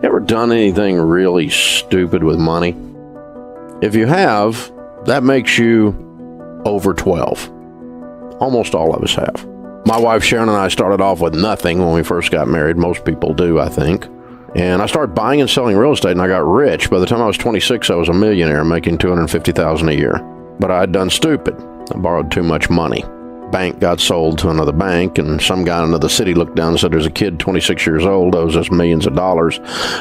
Ever done anything really stupid with money? If you have, that makes you over 12. Almost all of us have. My wife Sharon and I started off with nothing when we first got married. Most people do, I think. And I started buying and selling real estate, and I got rich. By the time I was 26, I was a millionaire, making $250,000 a year. But I had done stupid. I borrowed too much money. Bank got sold to another bank, and some guy in another city looked down and said, there's a kid 26 years old, owes us millions of dollars.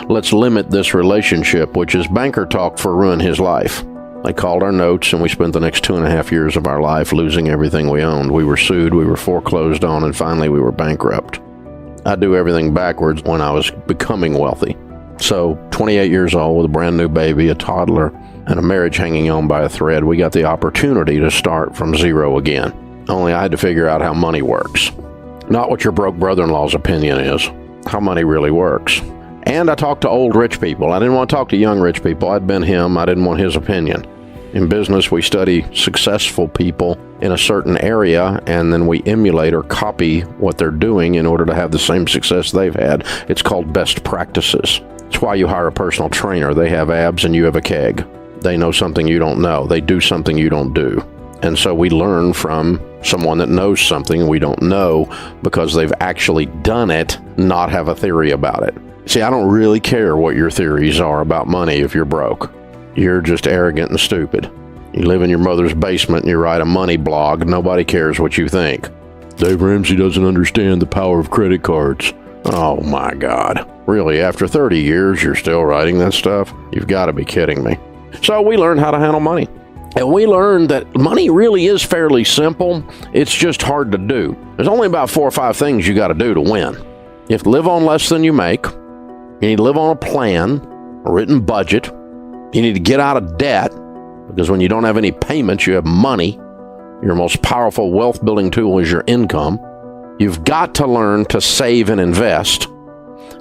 Let's limit this relationship, which is banker talk for ruin his life. They called our notes, and we spent the next 2.5 years of our life losing everything we owned. We were sued, we were foreclosed on, and finally we were bankrupt. I do everything backwards when I was becoming wealthy. So, 28 years old with a brand new baby, a toddler, and a marriage hanging on by a thread, we got the opportunity to start from zero again. Only I had to figure out how money works. Not what your broke brother-in-law's opinion is, how money really works. And I talked to old rich people. I didn't want to talk to young rich people. I'd been him. I didn't want his opinion. In business, we study successful people in a certain area, and then we emulate or copy what they're doing in order to have the same success they've had. It's called best practices. It's why you hire a personal trainer. They have abs and you have a keg. They know something you don't know. They do something you don't do. And so we learn from someone that knows something we don't know because they've actually done it, not have a theory about it. See, I don't really care what your theories are about money if you're broke. You're just arrogant and stupid. You live in your mother's basement and you write a money blog. Nobody cares what you think. Dave Ramsey doesn't understand the power of credit cards. Oh my God. Really, after 30 years, you're still writing that stuff? You've got to be kidding me. So we learned how to handle money. And we learned that money really is fairly simple. It's just hard to do. There's only about 4 or 5 things you got to do to win. You have to live on less than you make. You need to live on a plan, a written budget. You need to get out of debt, because when you don't have any payments, you have money. Your most powerful wealth building tool is your income. You've got to learn to save and invest.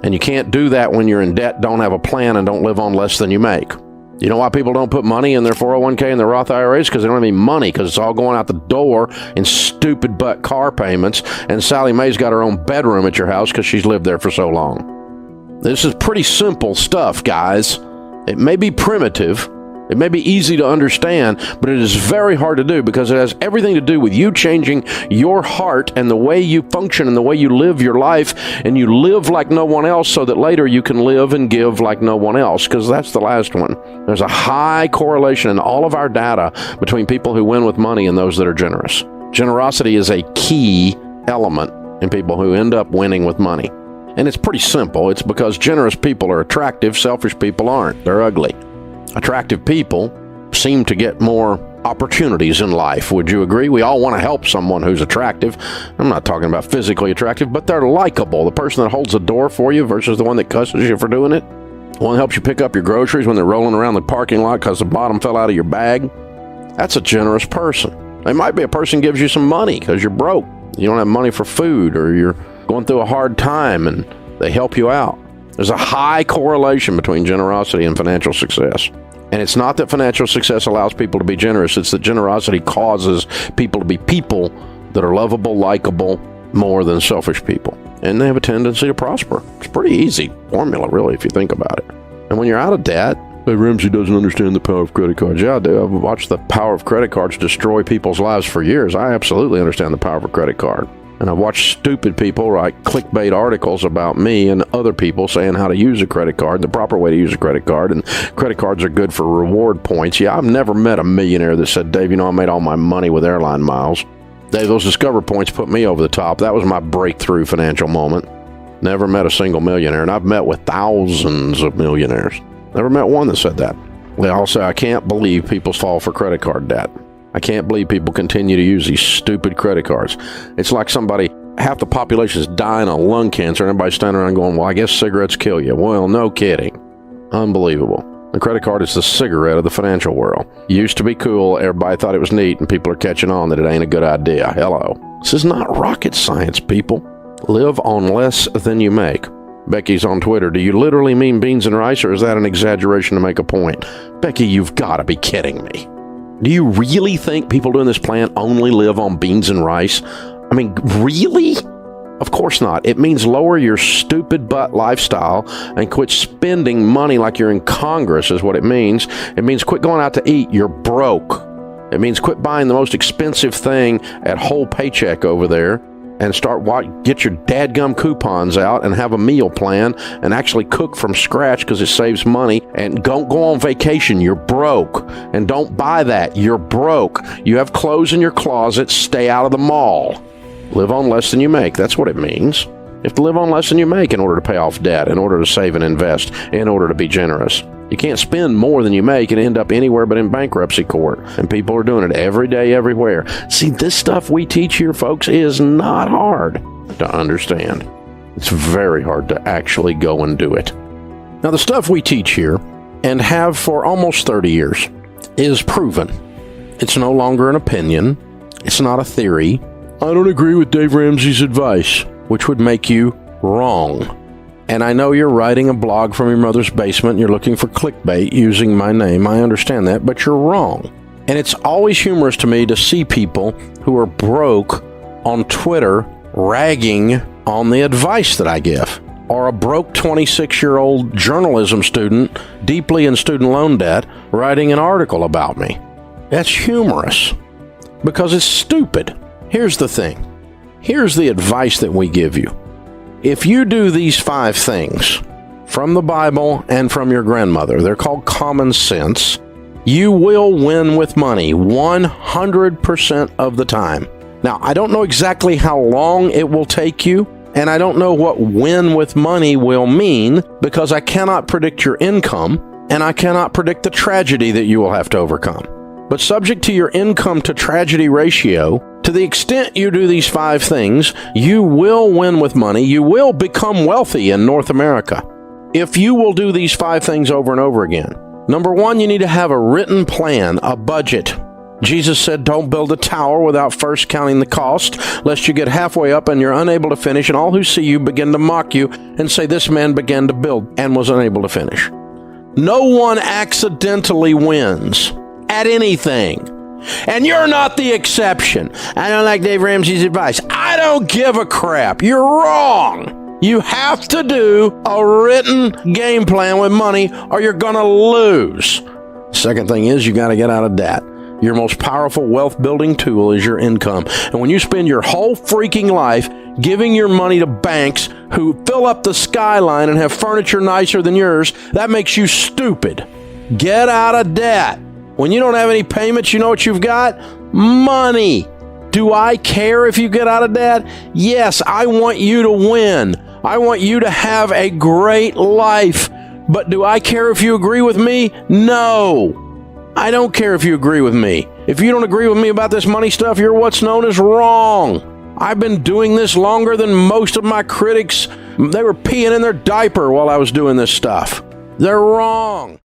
And you can't do that when you're in debt, don't have a plan, and don't live on less than you make. You know why people don't put money in their 401k and their Roth IRAs? Because they don't have any money, because it's all going out the door in stupid butt car payments. And Sally Mae's got her own bedroom at your house because she's lived there for so long. This is pretty simple stuff, guys. It may be primitive, it may be easy to understand, but it is very hard to do because it has everything to do with you changing your heart and the way you function and the way you live your life, and you live like no one else so that later you can live and give like no one else, because that's the last one. There's a high correlation in all of our data between people who win with money and those that are generous. Generosity is a key element in people who end up winning with money. And it's pretty simple. It's because generous people are attractive, selfish people aren't. They're ugly. Attractive people seem to get more opportunities in life. Would you agree? We all want to help someone who's attractive. I'm not talking about physically attractive, but they're likable. The person that holds the door for you versus the one that cusses you for doing it. The one that helps you pick up your groceries when they're rolling around the parking lot because the bottom fell out of your bag. That's a generous person. They might be a person who gives you some money because you're broke. You don't have money for food, or you're going through a hard time and they help you out. There's a high correlation between generosity and financial success. And it's not that financial success allows people to be generous. It's that generosity causes people to be people that are lovable, likable, more than selfish people. And they have a tendency to prosper. It's a pretty easy formula, really, if you think about it. And when you're out of debt, hey, Ramsey doesn't understand the power of credit cards. Yeah, I do. I've watched the power of credit cards destroy people's lives for years. I absolutely understand the power of a credit card. And I've watched stupid people write clickbait articles about me and other people saying how to use a credit card, the proper way to use a credit card, and credit cards are good for reward points. Yeah, I've never met a millionaire that said, Dave, you know, I made all my money with airline miles. Dave, those Discover points put me over the top. That was my breakthrough financial moment. Never met a single millionaire, and I've met with thousands of millionaires. Never met one that said that. They all say, I can't believe people fall for credit card debt. I can't believe people continue to use these stupid credit cards. It's like half the population is dying of lung cancer, and everybody's standing around going, well, I guess cigarettes kill you. Well, no kidding. Unbelievable. The credit card is the cigarette of the financial world. It used to be cool. Everybody thought it was neat, and people are catching on that it ain't a good idea. Hello. This is not rocket science, people. Live on less than you make. Becky's on Twitter. Do you literally mean beans and rice, or is that an exaggeration to make a point? Becky, you've got to be kidding me. Do you really think people doing this plan only live on beans and rice? I mean, really? Of course not. It means lower your stupid butt lifestyle and quit spending money like you're in Congress is what it means. It means quit going out to eat. You're broke. It means quit buying the most expensive thing at Whole Paycheck over there and get your dadgum coupons out and have a meal plan and actually cook from scratch because it saves money, and don't go on vacation. You're broke. And don't buy that. You're broke. You have clothes in your closet. Stay out of the mall. Live on less than you make. That's what it means. You have to live on less than you make in order to pay off debt, in order to save and invest, in order to be generous. You can't spend more than you make and end up anywhere but in bankruptcy court. And people are doing it every day, everywhere. See, this stuff we teach here, folks, is not hard to understand. It's very hard to actually go and do it. Now, the stuff we teach here, and have for almost 30 years, is proven. It's no longer an opinion. It's not a theory. I don't agree with Dave Ramsey's advice, which would make you wrong. And I know you're writing a blog from your mother's basement and you're looking for clickbait using my name. I understand that, but you're wrong. And it's always humorous to me to see people who are broke on Twitter ragging on the advice that I give. Or a broke 26-year-old journalism student deeply in student loan debt writing an article about me. That's humorous because it's stupid. Here's the thing. Here's the advice that we give you. If you do these 5 things from the Bible and from your grandmother, they're called common sense, you will win with money 100% of the time. Now, I don't know exactly how long it will take you, and I don't know what win with money will mean because I cannot predict your income and I cannot predict the tragedy that you will have to overcome. But subject to your income to tragedy ratio, to the extent you do these 5 things, you will win with money. You will become wealthy in North America if you will do these 5 things over and over again. Number 1, you need to have a written plan, a budget. Jesus said, don't build a tower without first counting the cost, lest you get halfway up and you're unable to finish, and all who see you begin to mock you and say, this man began to build and was unable to finish. No one accidentally wins at anything. And you're not the exception. I don't like Dave Ramsey's advice. I don't give a crap. You're wrong. You have to do a written game plan with money or you're going to lose. Second thing is you got to get out of debt. Your most powerful wealth building tool is your income. And when you spend your whole freaking life giving your money to banks who fill up the skyline and have furniture nicer than yours, that makes you stupid. Get out of debt. When you don't have any payments, you know what you've got? Money. Do I care if you get out of debt? Yes, I want you to win. I want you to have a great life. But do I care if you agree with me? No. I don't care if you agree with me. If you don't agree with me about this money stuff, you're what's known as wrong. I've been doing this longer than most of my critics. They were peeing in their diaper while I was doing this stuff. They're wrong.